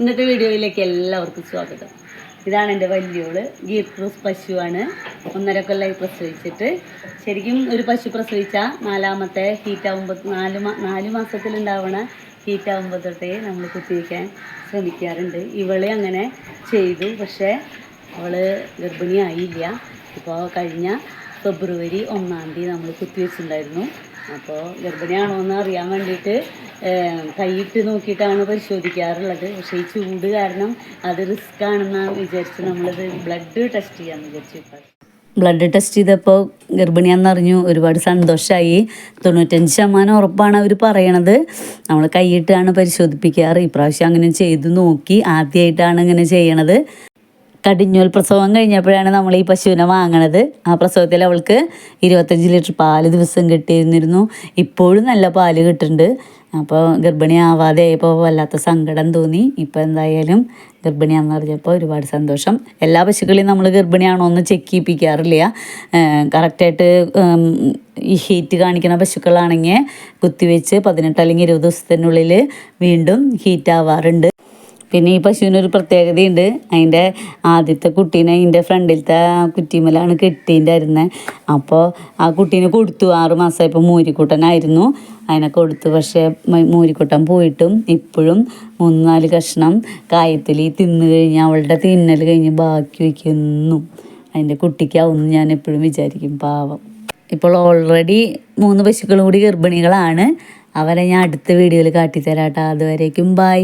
ഇന്നത്തെ വീഡിയോയിലേക്ക് എല്ലാവർക്കും സ്വാഗതം. ഇതാണ് എൻ്റെ വലിയോള്. ഗീർ ക്രൂസ് പശുവാണ്. 1.5 കൊല്ലമായി പ്രസവിച്ചിട്ട്. ശരിക്കും ഒരു പശു പ്രസവിച്ചാൽ 4ാമത്തെ ഹീറ്റാകുമ്പോൾ 4 മാസത്തിലുണ്ടാവണ ഹീറ്റാകുമ്പോൾ തൊട്ടേ നമ്മൾ കുത്തിവയ്ക്കാൻ ശ്രമിക്കാറുണ്ട്. ഇവളെ അങ്ങനെ ചെയ്തു. പക്ഷേ അവൾ ഗർഭിണിയായില്ല. ഇപ്പോൾ കഴിഞ്ഞ ഫെബ്രുവരി 1-ാം തീയതി നമ്മൾ കുത്തിവെച്ചിട്ടുണ്ടായിരുന്നു. അപ്പോൾ ഗർഭിണിയാണോ എന്ന് അറിയാൻ വേണ്ടിയിട്ട് കൈയിട്ട് നോക്കിയിട്ടാണ് പരിശോധിക്കാറുള്ളത്. പക്ഷേ ഈ ചൂട് കാരണം അത് റിസ്ക് ആണെന്ന് വിചാരിച്ച് നമ്മളിത് ബ്ലഡ് ടെസ്റ്റ് ചെയ്യാമെന്ന് വിചാരിച്ചു. ബ്ലഡ് ടെസ്റ്റ് ചെയ്തപ്പോൾ ഗർഭിണിയാണെന്നറിഞ്ഞു. ഒരുപാട് സന്തോഷമായി. 95% ഉറപ്പാണ് അവർ പറയണത്. നമ്മൾ കൈയിട്ടാണ് പരിശോധിപ്പിക്കാറ്. ഇപ്രാവശ്യം അങ്ങനെ ചെയ്തു നോക്കി. ആദ്യമായിട്ടാണ് ഇങ്ങനെ ചെയ്യണത്. കടിഞ്ഞൂൽ പ്രസവം കഴിഞ്ഞപ്പോഴാണ് നമ്മൾ ഈ പശുവിനെ വാങ്ങണത്. ആ പ്രസവത്തിൽ അവൾക്ക് 25 ലിറ്റർ പാല് ദിവസം കിട്ടിയിരുന്നിരുന്നു. ഇപ്പോഴും നല്ല പാല് കിട്ടുന്നുണ്ട്. അപ്പോൾ ഗർഭിണിയാവാതെ ആയപ്പോൾ വല്ലാത്ത സങ്കടം തോന്നി. ഇപ്പോൾ എന്തായാലും ഗർഭിണിയാണെന്ന് അറിഞ്ഞപ്പോൾ ഒരുപാട് സന്തോഷം. എല്ലാ പശുക്കളെയും നമ്മൾ ഗർഭിണിയാണോ എന്ന് ചെക്ക് ചെയ്യിപ്പിക്കാറില്ല. കറക്റ്റായിട്ട് ഈ ഹീറ്റ് കാണിക്കുന്ന പശുക്കളാണെങ്കിൽ കുത്തിവെച്ച് 18 അല്ലെങ്കിൽ 20 ദിവസത്തിനുള്ളിൽ വീണ്ടും ഹീറ്റ് ആവാറുണ്ട്. പിന്നെ ഈ പശുവിനൊരു പ്രത്യേകതയുണ്ട്. അതിൻ്റെ ആദ്യത്തെ കുട്ടീനെ അതിൻ്റെ ഫ്രണ്ടിലത്തെ കുറ്റിമലാണ് കെട്ടിയിട്ടുണ്ടായിരുന്നത്. അപ്പോൾ ആ കുട്ടീനെ കൊടുത്തു. 6 മാസമായപ്പോൾ മൂരിക്കുട്ടനായിരുന്നു. അതിനെ കൊടുത്തു. പക്ഷേ മൂരിക്കുട്ടൻ പോയിട്ടും ഇപ്പോഴും 3-4 കഷ്ണം കായത്തിൽ തിന്നു കഴിഞ്ഞാൽ അവളുടെ തിന്നൽ കഴിഞ്ഞ് ബാക്കി വയ്ക്കുന്നു. അതിൻ്റെ കുട്ടിക്കാവുമെന്ന് ഞാൻ എപ്പോഴും വിചാരിക്കും. പാവം. ഇപ്പോൾ ഓൾറെഡി 3 പശുക്കളും കൂടി ഗർഭിണികളാണ്. അവരെ ഞാൻ അടുത്ത വീഡിയോയിൽ കാട്ടിത്തരാം കേട്ടോ. അതുവരേക്കും ബൈ.